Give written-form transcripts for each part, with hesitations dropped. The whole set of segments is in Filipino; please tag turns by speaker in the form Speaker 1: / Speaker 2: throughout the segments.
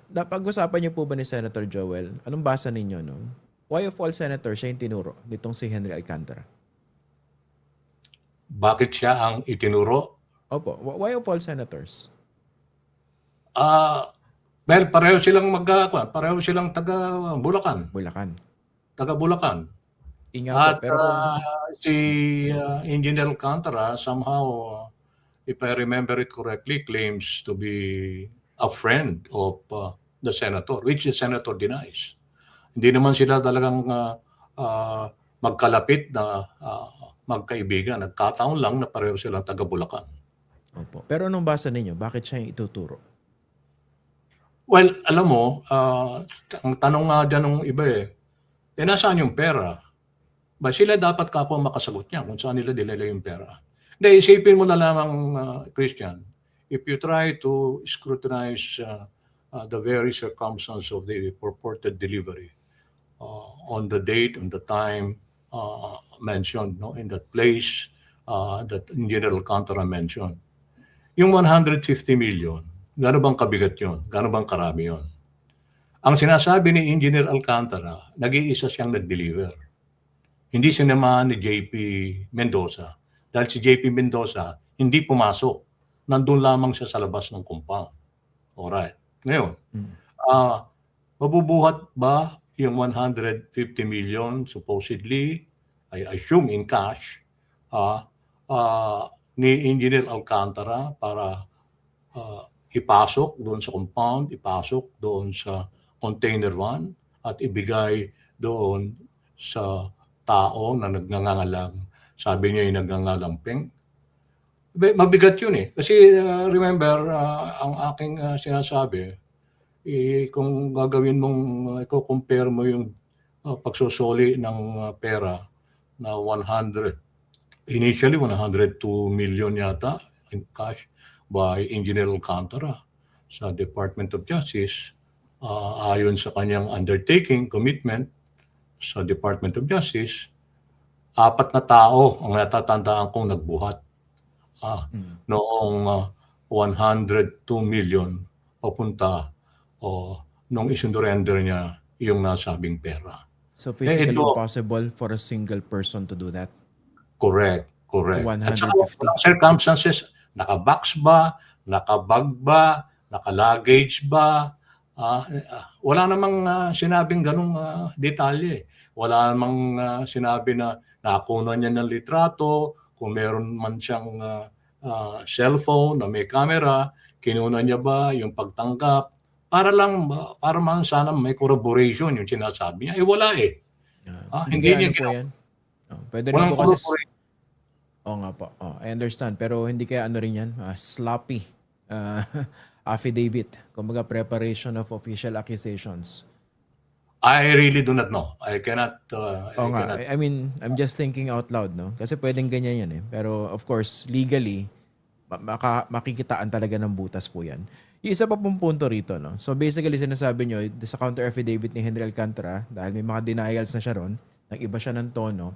Speaker 1: napag-usapan niyo po ba ni Senator Joel? Anong basa ninyo, no? Why of all senators siya yung tinuro nitong si Henry Alcantara?
Speaker 2: Bakit siya ang itinuro?
Speaker 1: Opo, why of all senators?
Speaker 2: Well, pareho silang taga Bulacan.
Speaker 1: Bulacan.
Speaker 2: Taga Bulacan.
Speaker 1: Inga po,
Speaker 2: At
Speaker 1: pero kung
Speaker 2: si Engineer Alcantara somehow, if I remember it correctly, claims to be a friend of the senator, which the senator denies. Hindi naman sila talagang magkalapit na magkaibigan. Nagkataon lang na pareho silang taga Bulacan.
Speaker 1: opo. Pero anong basa ninyo? Bakit siya yung ituturo?
Speaker 2: Well, alam mo, ang tanong nga dyan ng iba nasaan yung pera? Ba sila dapat kako makasagot niya kung saan nila dinala yung pera. Hindi, isipin mo na lamang, Christian, if you try to scrutinize the very circumstance of the purported delivery on the date, on the time mentioned, no, in that place that Engineer Alcantara mentioned, yung 150 million, gano'n bang kabigat yun? Gano'n bang karami yun? Ang sinasabi ni Engineer Alcantara, nag-iisa siyang nag-deliver. Hindi sinamahan ni JP Mendoza. Dahil si JP Mendoza, hindi pumasok. Nandun lamang siya sa labas ng compound. Alright. Ngayon, mabubuhat ba yung 150 million supposedly, I assume in cash, ni Engineer Alcantara para ipasok doon sa compound, ipasok doon sa container 1 at ibigay doon sa tao na nagngangalang, sabi niya yung nagngangalang mabigat yun Kasi remember, ang aking sinasabi, kung gagawin mong, i-compare mo yung pagsusoli ng pera na 102 million yata in cash by Engineer Alcantara sa Department of Justice, ayon sa kanyang undertaking, commitment sa Department of Justice, 4 na tao ang natatandaan kong nagbuhat noong 102 million papunta nung isinurrender niya yung nasabing pera.
Speaker 1: So physically impossible for a single person to do that?
Speaker 2: Correct. At saka
Speaker 1: 150.
Speaker 2: circumstances, naka-box ba, naka-bag ba, naka-luggage ba, wala namang sinabing ganung detalye. Wala namang sinabi na nakuha niya ng litrato, kung meron man siyang cellphone na may camera, kinuna niya ba yung pagtanggap, para man sana may corroboration yung sinasabi niya. Wala
Speaker 1: Hindi niya po yan? Pwede rin po kasi... Oo nga po. I understand. Pero hindi kaya rin yan? Sloppy affidavit. Kumbaga preparation of official accusations.
Speaker 2: I really do not know. I cannot...
Speaker 1: I mean, I'm just thinking out loud, no? Kasi pwedeng ganyan yan Pero of course, legally, makikitaan talaga ng butas po yan. Yung isa pa pong punto rito, no? So basically, sinasabi nyo, sa counter affidavit ni Henry Alcantara, dahil may mga denials na siya ron, nag-iba siya ng tono.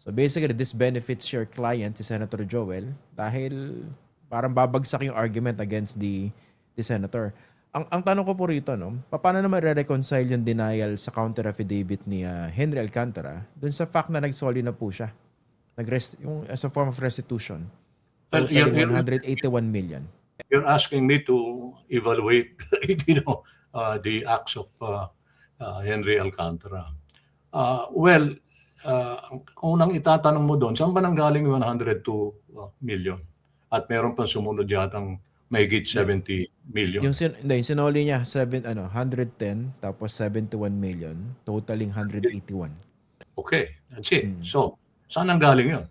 Speaker 1: So basically, this benefits your client, si Senator Joel, dahil parang babagsak yung argument against the senator. Ang tanong ko po rito, no, paano naman re-reconcile yung denial sa counter affidavit ni Henry Alcantara dun sa fact na nagsoli na po siya? Yung as a form of restitution. Totaling 181 million.
Speaker 2: You're asking me to evaluate the acts of Henry Alcantara. Kung unang itatanong mo doon, saan ba nanggaling 102 million? At meron pang sumunod yatang mahigit 70 million.
Speaker 1: Yung sinoli niya, 110, tapos 71 million, totaling 181.
Speaker 2: Okay, that's it. So, saan nanggaling yun?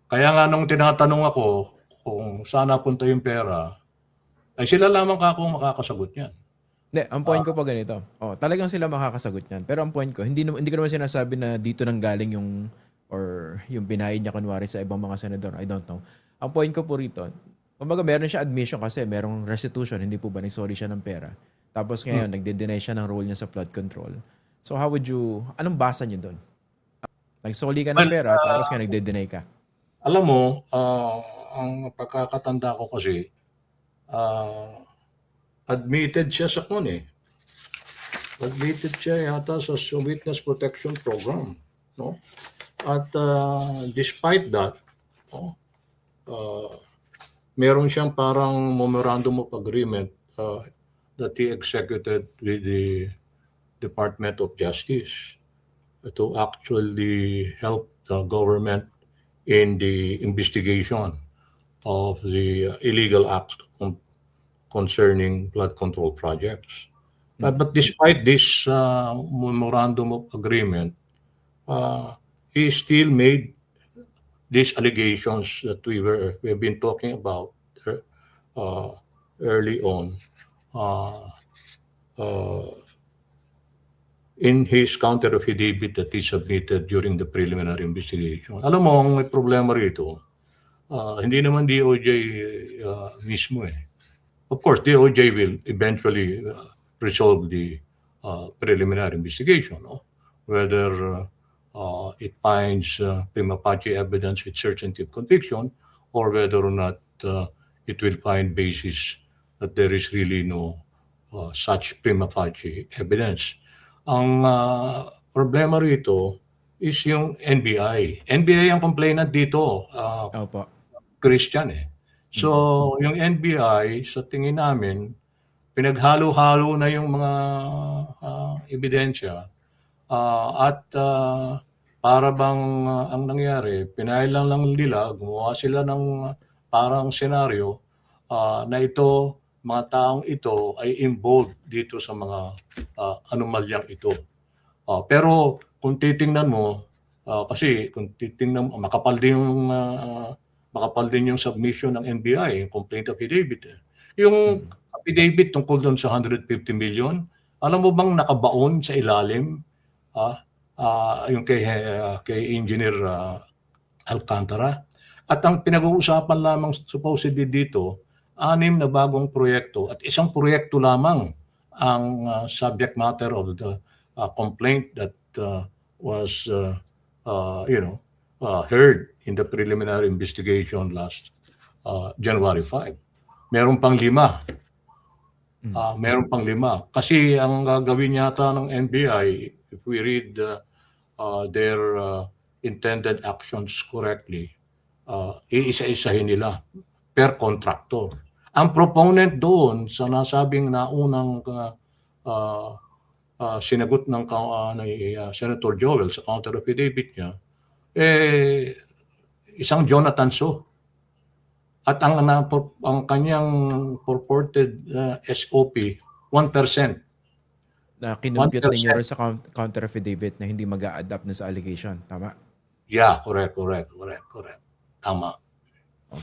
Speaker 2: Kaya nga nung tinatanong ako kung saan napunta yung pera, ay sila lamang akong makakasagot niyan.
Speaker 1: Hindi, ang point ko pa ganito. Talagang sila makakasagot niyan. Pero ang point ko, hindi ko naman sinasabi na dito nang galing yung binayad niya kunwari sa ibang mga senador. I don't know. Ang point ko po rito, kumbaga meron siya admission kasi merong restitution, hindi po ba nagsoli siya ng pera. Tapos ngayon, nagde-deny siya ng role niya sa flood control. So how would you, anong basa niyo doon? Nagsoli ka ng pera, tapos ngayon nagde-deny ka.
Speaker 2: Alam mo, ang pagkakatanda ko kasi, admitted siya sa admitted siya yata sa Witness Protection Program, no? At despite that, no, meron siyang parang memorandum of agreement that he executed with the Department of Justice to actually help the government in the investigation of the illegal acts concerning flood control projects. But despite this memorandum of agreement, he still made these allegations that we've been talking about early on in his counter affidavit that he submitted during the preliminary investigation. Alam mo, ang may problema rito, hindi naman DOJ mismo eh. Of course, DOJ will eventually resolve the preliminary investigation, no? Whether it finds prima facie evidence with certainty of conviction, or whether or not it will find basis that there is really no such prima facie evidence. Ang problema rito is yung NBI. NBI ang complainant dito,
Speaker 1: Opo.
Speaker 2: Christian eh. So, yung NBI, sa tingin namin, pinaghalo-halo na yung mga ebidensya at para bang ang nangyari, pinailan lang nila, gumawa sila ng parang senaryo na ito, mga taong ito ay involved dito sa mga anomalyang ito. Pero kung titingnan mo, kasi kung titingnan mo, makapal din yung submission ng NBI, yung complaint affidavit. Yung affidavit tungkol doon sa 150 million, alam mo bang nakabaon sa ilalim yung kay Engineer Alcantara? At ang pinag-uusapan lamang supposedly dito, 6 na bagong proyekto at isang proyekto lamang ang subject matter of the complaint that was heard in the preliminary investigation last January 5. Meron pang 5. Meron pang 5. Kasi ang gagawin yata ng NBI, if we read their intended actions correctly, iisa-isahin nila per contractor. Ang proponent doon sa nasabing naunang sinagot ng Senator Joel sa counter affidavit niya, isang Jonathan So. At ang kanyang purported SOP, 1%.
Speaker 1: Na kinumpute
Speaker 2: 1%.
Speaker 1: ninyo rin sa counter affidavit na hindi mag-a-adapt na sa allegation. Tama?
Speaker 2: Yeah, correct. Tama.